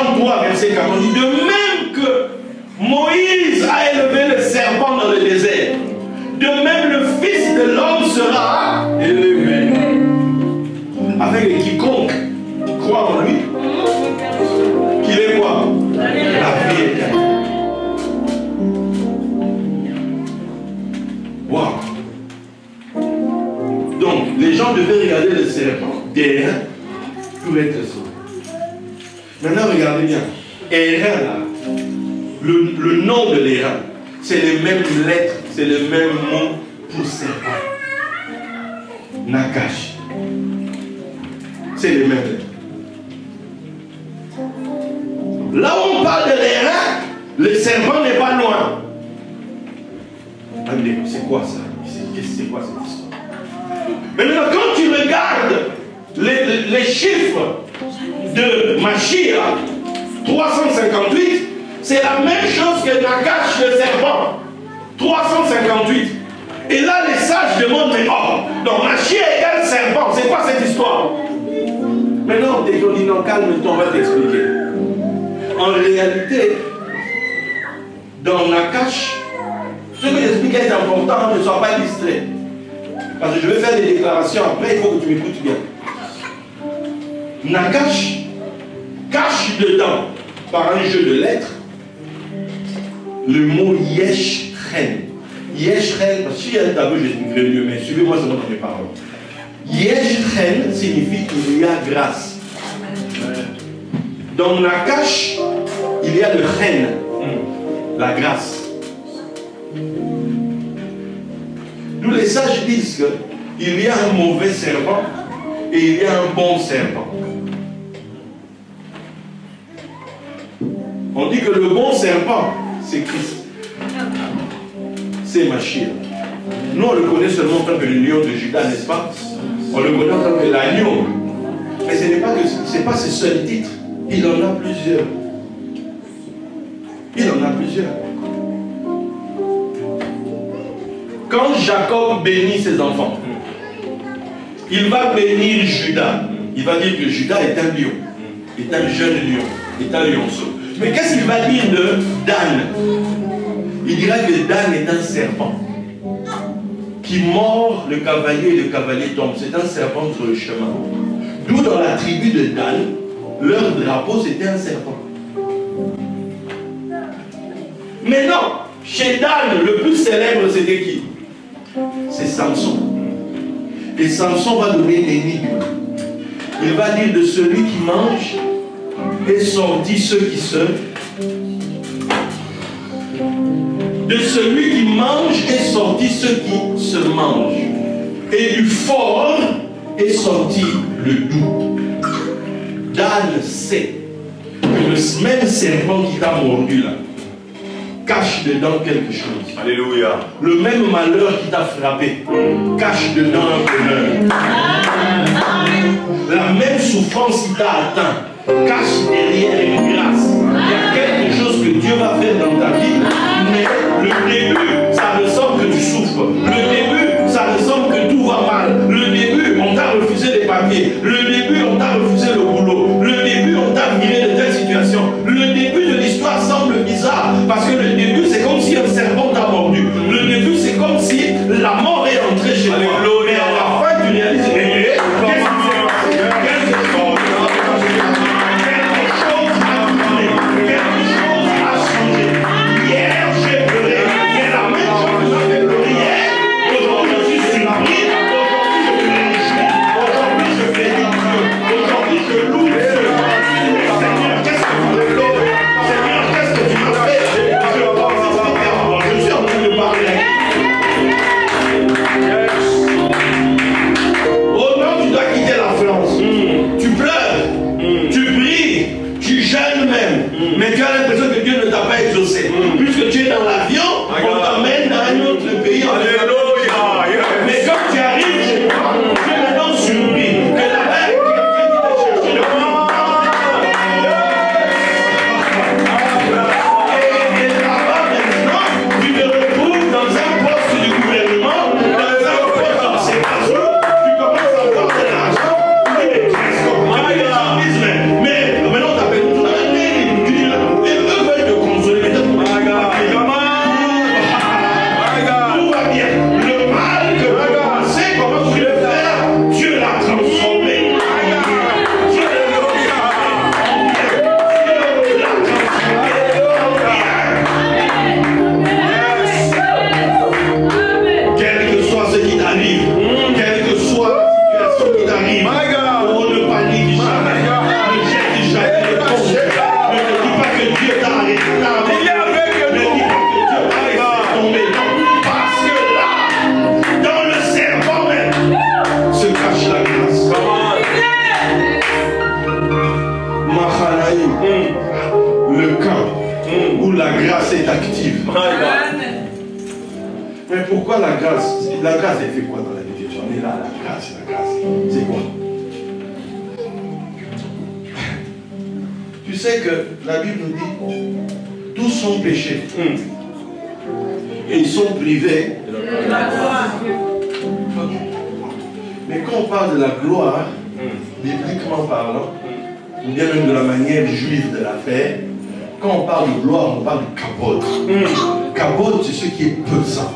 Jean 3, verset 4, on dit de même que Moïse a élevé le serpent dans le désert, de même le Fils de l'homme sera élevé. Avec quiconque croit en lui, qu'il est quoi? La vie éternelle. Wow. Donc, les gens devaient regarder le serpent derrière pour être sauvés. Maintenant, regardez bien. Erreur, là, le nom de l'erreur, c'est les mêmes lettres, c'est le même mot pour serpent. Nakash. C'est les mêmes lettres. Là où on parle de l'erreur, le serpent n'est pas loin. C'est quoi ça? C'est quoi cette histoire? Maintenant, quand tu regardes les chiffres de Mashiach, 358, c'est la même chose que Nakash le serpent. 358. Et là, les sages demandent, mais oh, donc Mashiach égale serpent. C'est quoi cette histoire? Maintenant, dès qu'on dit non, calme-toi, on va t'expliquer. En réalité, dans Nakash, ce que j'explique est important, ne sois pas distrait. Parce que je vais faire des déclarations après, il faut que tu m'écoutes bien. Nakash cache dedans, par un jeu de lettres, le mot Yeshren. Yeshren, parce que s'il y a un tableau, j'expliquerai mieux, mais suivez-moi seulement dans mes paroles. Yeshren signifie qu'il y a grâce. Dans Nakash, il y a le Chen, la grâce. Nous les sages disent qu'il y a un mauvais serpent et il y a un bon serpent. On dit que le bon serpent, c'est Christ. C'est Mashiach. Nous, on le connaît seulement en tant que le lion de Judas, n'est-ce pas? On le connaît en tant que l'agneau. Mais ce n'est pas que c'est pas ses seuls titres. Il en a plusieurs. Il en a plusieurs. Quand Jacob bénit ses enfants, il va bénir Judas. Il va dire que Judas est un lion, est un jeune lion, est un lionceau. Mais qu'est-ce qu'il va dire de Dan? Il dira que Dan est un serpent qui mord le cavalier et le cavalier tombe. C'est un serpent sur le chemin. D'où dans la tribu de Dan, leur drapeau c'était un serpent. Mais non, chez Dan, le plus célèbre c'était qui? C'est Samson. Et Samson va donner une énigme. Il va dire de celui qui mange est sorti ceux qui se... De celui qui mange est sorti ceux qui se mangent. Et du fort est sorti le doux. Dan sait que le même serpent qui t'a mordu là cache dedans quelque chose. Alléluia. Le même malheur qui t'a frappé cache dedans un bonheur. La même souffrance qui t'a atteint cache derrière une grâce. Il y a quelque chose que Dieu va faire dans ta vie, mais le début, ça ressemble que tu souffres. Le début, ça ressemble que tout va mal. Le début, on t'a refusé les papiers. Le début, on t'a refusé le boulot. Le début, on t'a viré de telle situation. Le début de l'histoire semble bizarre, parce que le début, c'est comme si un serpent t'a mordu. Le début, c'est comme si la mort est entrée chez toi. Mais à la fin, tu réalises, qu'est-ce qui s'est passé? Quelque chose a changé. la grâce, elle fait quoi dans la vie de Dieu? On est là, la grâce, c'est quoi? Tu sais que la Bible nous dit, tous sont péchés. Et ils sont privés de la gloire. Mais quand on parle de la gloire, bibliquement parlant, ou bien même de la manière juive de la faire, quand on parle de gloire, on parle de kabod. Kabod, c'est ce qui est pesant.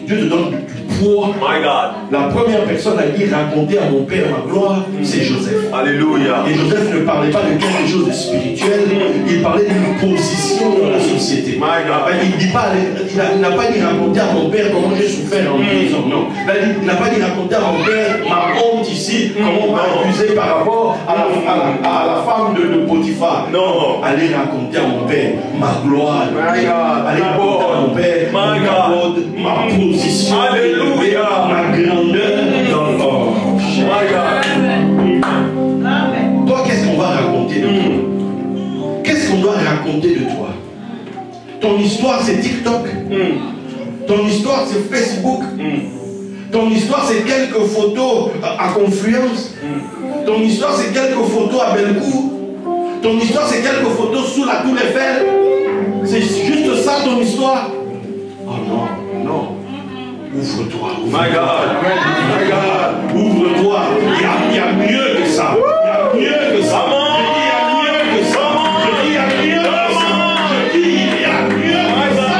Dieu te donne du poids. My God. La première personne à qui raconter à mon père ma gloire, c'est Joseph. Alléluia. Et Joseph ne parlait pas de quelque chose de spirituel, il parlait d'une position dans la société. My God. Il n'a pas dit raconter à mon père comment j'ai souffert en prison. Non. Il n'a pas dit raconter à mon père ma honte ici, comment on m'a accusé par rapport à la femme de Potiphar. Non. Allez raconter à mon père ma gloire. My God. Allez raconter à mon père ma position. Alléluia. Ma grandeur dans l'or. Toi, qu'est-ce qu'on va raconter de toi? Qu'est-ce qu'on doit raconter de toi? Ton histoire, c'est TikTok. Ton histoire, c'est Facebook. Ton histoire, c'est quelques photos à Confluence. Ton histoire, c'est quelques photos à Bellecour. Ton histoire, c'est quelques photos sous la Tour Eiffel. C'est juste ça ton histoire? Oh non, non. Ouvre-toi. My God. My God. Ouvre-toi. Il y a mieux que ça. Il y a mieux que ça. Il y a mieux que ça. Je dis, il y a mieux que ça. Je dis, il y a mieux que ça.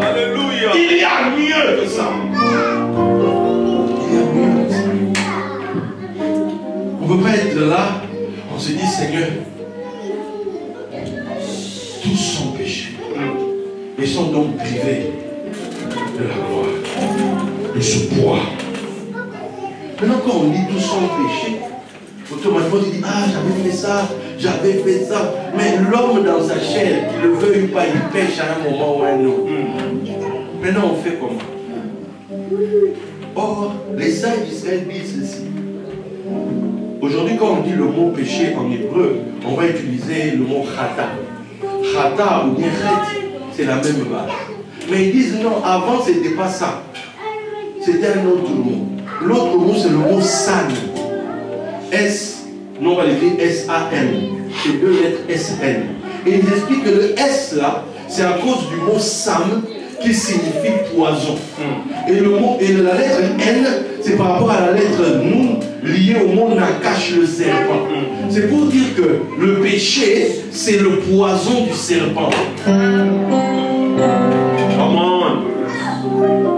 Alléluia. Il y a mieux que ça. Il y a mieux que ça. On ne peut pas être là. On se dit, Seigneur, tous sont péchés. Ils sont donc privés de la gloire, de ce poids. Maintenant, quand on dit tous sont péchés, automatiquement tu dis, ah, j'avais fait ça. Mais l'homme dans sa chair, qu'il le veuille ou pas, il pêche à un moment ou à un autre. Maintenant, on fait comment? Or, les saints d'Israël disent ceci. Aujourd'hui, quand on dit le mot péché en hébreu, on va utiliser le mot chata. Chata ou bien chet, c'est la même base. Mais ils disent non, avant c'était pas ça. C'était un autre mot. L'autre mot c'est le mot san. S, non on va l'écrire S-A-N. C'est deux lettres S-N. Et ils expliquent que le S là, c'est à cause du mot sam qui signifie poison. Et le mot, et la lettre N, c'est par rapport à la lettre Nun liée au mot Nakash, le serpent. C'est pour dire que le péché, c'est le poison du serpent.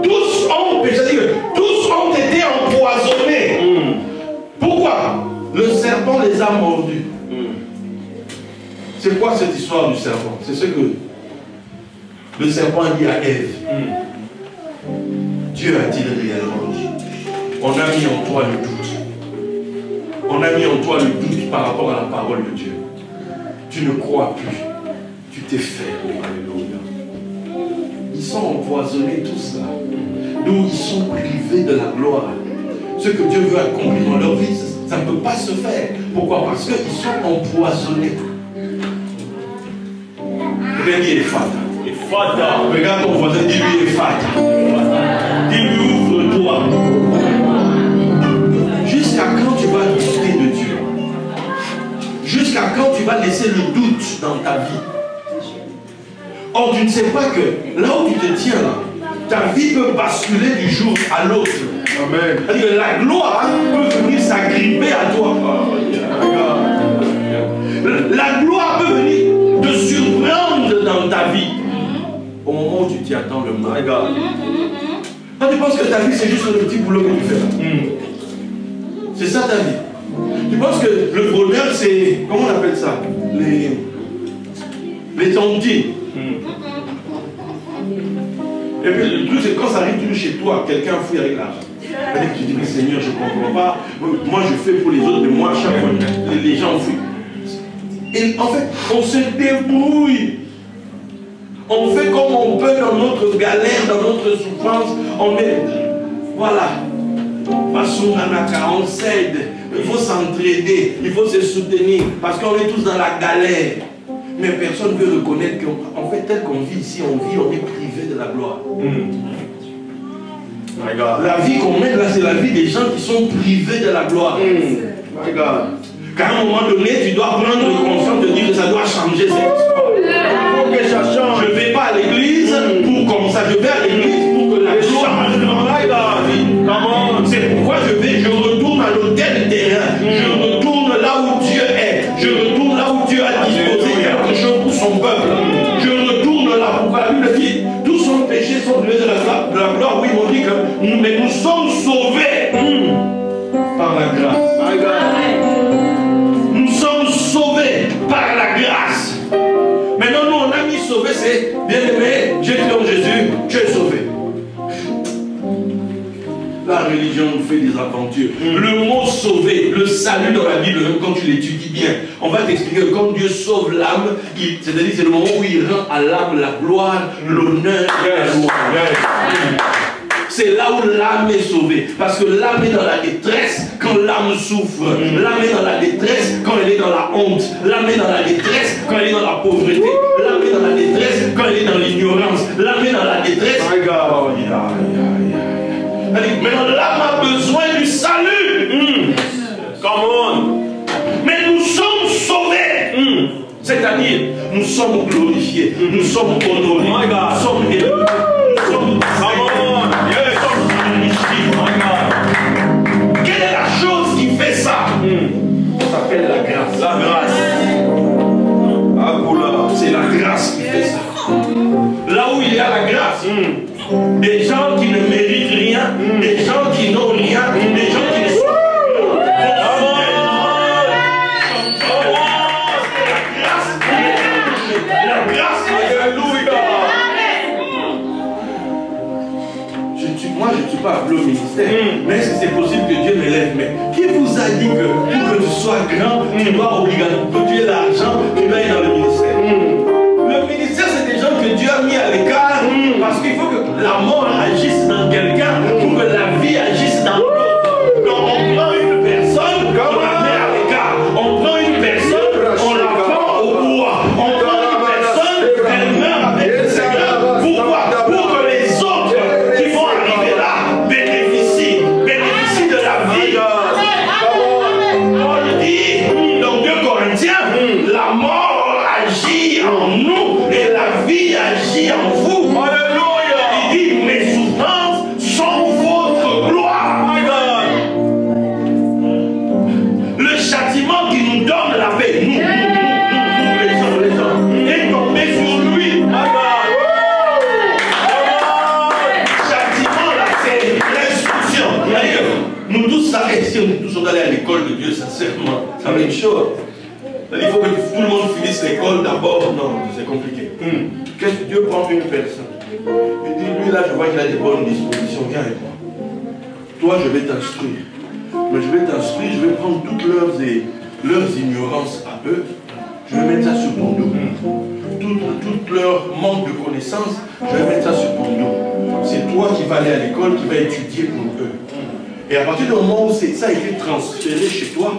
Tous ont péché, c'est-à-dire que tous ont été empoisonnés. Pourquoi? Le serpent les a mordus. C'est quoi cette histoire du serpent? C'est ce que le serpent dit à Ève. Dieu a-t-il réellement dit? On a mis en toi le doute. On a mis en toi le doute par rapport à la parole de Dieu. Tu ne crois plus. Tu t'es fermé. Alléluia. Ils sont empoisonnés tous là. D'où ils sont privés de la gloire. Ce que Dieu veut accomplir dans leur vie, ça ne peut pas se faire. Pourquoi? Parce qu'ils sont empoisonnés. Dis-lui Ephata. Regarde ton voisin, dis-lui Ephata. Dis-lui ouvre-toi. Jusqu'à quand tu vas douter de Dieu? Jusqu'à quand tu vas laisser le doute dans ta vie? Or, tu ne sais pas que là où tu te tiens là, ta vie peut basculer du jour à l'autre. Amen. C'est-à-dire que la gloire peut venir s'agripper à toi. La gloire peut venir te surprendre dans ta vie. Au moment où tu t'y attends le moins. Quand tu penses que ta vie c'est juste le petit boulot que tu fais là. C'est ça ta vie. Tu penses que le bonheur c'est, comment on appelle ça? Les tontines. Et puis le truc c'est quand ça arrive chez toi, quelqu'un fouille avec l'argent. C'est-à-dire que tu dis mais Seigneur je ne comprends pas. Moi je fais pour les autres, mais moi chaque fois les gens fouillent. Et en fait on se débrouille. On fait comme on peut dans notre galère, dans notre souffrance. On est, voilà. On s'aide. Il faut s'entraider. Il faut se soutenir. Parce qu'on est tous dans la galère. Mais personne ne veut reconnaître qu'en fait, tel qu'on vit ici, on est privé de la gloire. My God. La vie qu'on mène là, c'est la vie des gens qui sont privés de la gloire. My God. Qu'à un moment donné, tu dois prendre conscience de dire que ça doit changer cette histoire. Il faut que ça change. Je ne vais pas à l'église pour comme ça. Je vais à l'église pour que la gloire change dans ma vie. C'est pourquoi je retourne à l'autel terrain. Je retourne là où Dieu est. Je retourne là où Dieu a disposé quelque chose pour son peuple. Je retourne là pourquoi la Bible dit tous son péché sont privés de la gloire. Oui, on dit que mais nous sommes sauvés par la grâce. Nous sommes sauvés par la grâce. Maintenant, nous, on a mis sauvé, c'est bien aimé, Dieu cru en Jésus, tu es sauvé. La religion nous fait des aventures. Le mot sauver, le salut dans la Bible, même quand tu l'étudies bien, on va t'expliquer que quand Dieu sauve l'âme, c'est-à-dire c'est le moment où il rend à l'âme la gloire, l'honneur et la louange. C'est là où l'âme est sauvée. Parce que l'âme est dans la détresse quand l'âme souffre. L'âme est dans la détresse quand elle est dans la honte. L'âme est dans la détresse quand elle est dans la pauvreté. L'âme est dans la détresse quand elle est dans l'ignorance. L'âme est dans la détresse. Maintenant, l'âme a besoin du salut. Come on. Mais nous sommes sauvés. C'est-à-dire, nous sommes glorifiés. Nous sommes honorés. Nous sommes élevés. Nous sommes quelle est la chose qui fait ça? Ça s'appelle la grâce. La grâce. C'est la grâce qui fait ça. Là où il y a la grâce, des gens qui ne méritent rien, des gens qui n'ont rien, des gens qui ne sont pas. La grâce, alléluia. Moi, je ne suis pas appelé au ministère, mais si c'est possible que Dieu m'élève. Mais qui vous a dit que pour que tu sois grand, tu dois obligatoirement, que tu aies l'argent, tu dois aller dans le ministère? Le ministère, c'est des gens que Dieu a mis à l'écart parce qu'il faut que la mort agisse dans quelqu'un pour que la vie agisse dans l'autre. Donc, on prend une personne, on la met à l'écart. On prend une personne, on la prend au bois. On prend une personne, elle meurt avec le Seigneur. Pourquoi? Pour que les autres qui vont arriver là bénéficient de la vie. Paul dit dans 2 Corinthiens, la mort agit en nous et la vie agit en vous. Alléluia. Il dit, mes souffrances sont votre gloire. Le châtiment qui nous donne la paix, nous, les gens, est tombé sur lui. Le châtiment là, c'est l'instruction. Nous tous, ça est, si nous tous sommes allés à l'école de Dieu, sincèrement, ça va être chaud. Il faut que tout le monde finisse l'école d'abord. Non, c'est compliqué. Qu'est-ce que Dieu prend une personne? Il dit, lui là, je vois qu'il a des bonnes dispositions. Viens avec moi. Toi, je vais t'instruire. Mais je vais t'instruire, je vais prendre toutes leurs ignorances à eux. Je vais mettre ça sur ton dos. Tout leur manque de connaissances, je vais mettre ça sur ton dos. C'est toi qui vas aller à l'école, qui vas étudier pour eux. Et à partir du moment où ça a été transféré chez toi,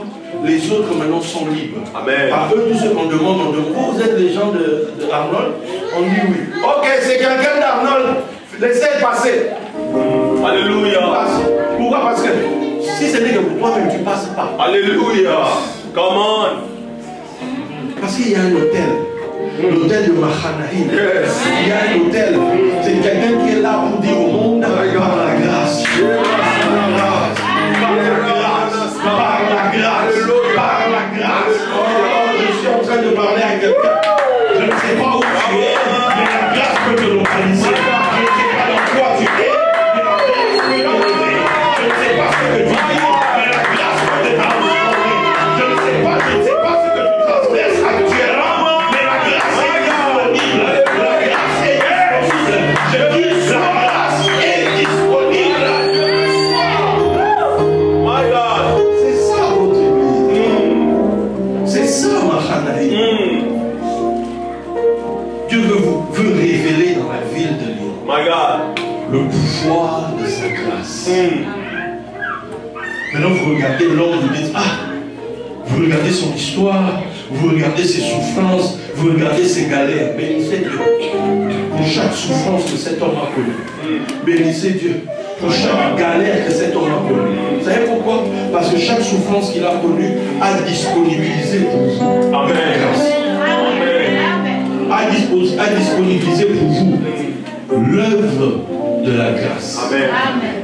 les autres maintenant sont libres. Amen. À eux, tout ce qu'on demande, on demande. Vous êtes les gens de Arnold? On dit oui. Ok, c'est quelqu'un d'Arnold. Laissez passer. Alléluia. Pourquoi? Parce que si ce n'est que pour toi-même, tu ne passes pas. Alléluia. Come on. Parce qu'il y a un hôtel. L'hôtel de Mahanaïm. Yes. Il y a un hôtel. C'est quelqu'un qui est là pour dire au monde par la grâce. Par la grâce. Je suis en train de parler à quelqu'un. Je ne sais pas où tu es, mais la grâce peut te localiser. Je ne sais pas dans quoi tu es, mais la grâce peut te lever. Je ne sais pas ce que tu dis, mais la grâce peut te transformer. Je ne sais pas ce que tu transverses actuellement, mais la grâce est disponible. La grâce est disponible. Je dis, la grâce est disponible. My God. C'est ça votre église. C'est ça ma Mahanaïm. Dieu veut révéler dans la ville de Lyon My God. le pouvoir de sa grâce. Maintenant vous regardez l'homme, vous dites, ah, vous regardez son histoire, vous regardez ses souffrances, vous regardez ses galères. Bénissez Dieu pour chaque souffrance que cet homme a connue. Bénissez Dieu pour chaque galère que cet homme a connue. Vous savez pourquoi? Parce que chaque souffrance qu'il a connue a disponibilisé pour vous. Amen. A disponibilisé pour vous l'œuvre de la grâce. Amen.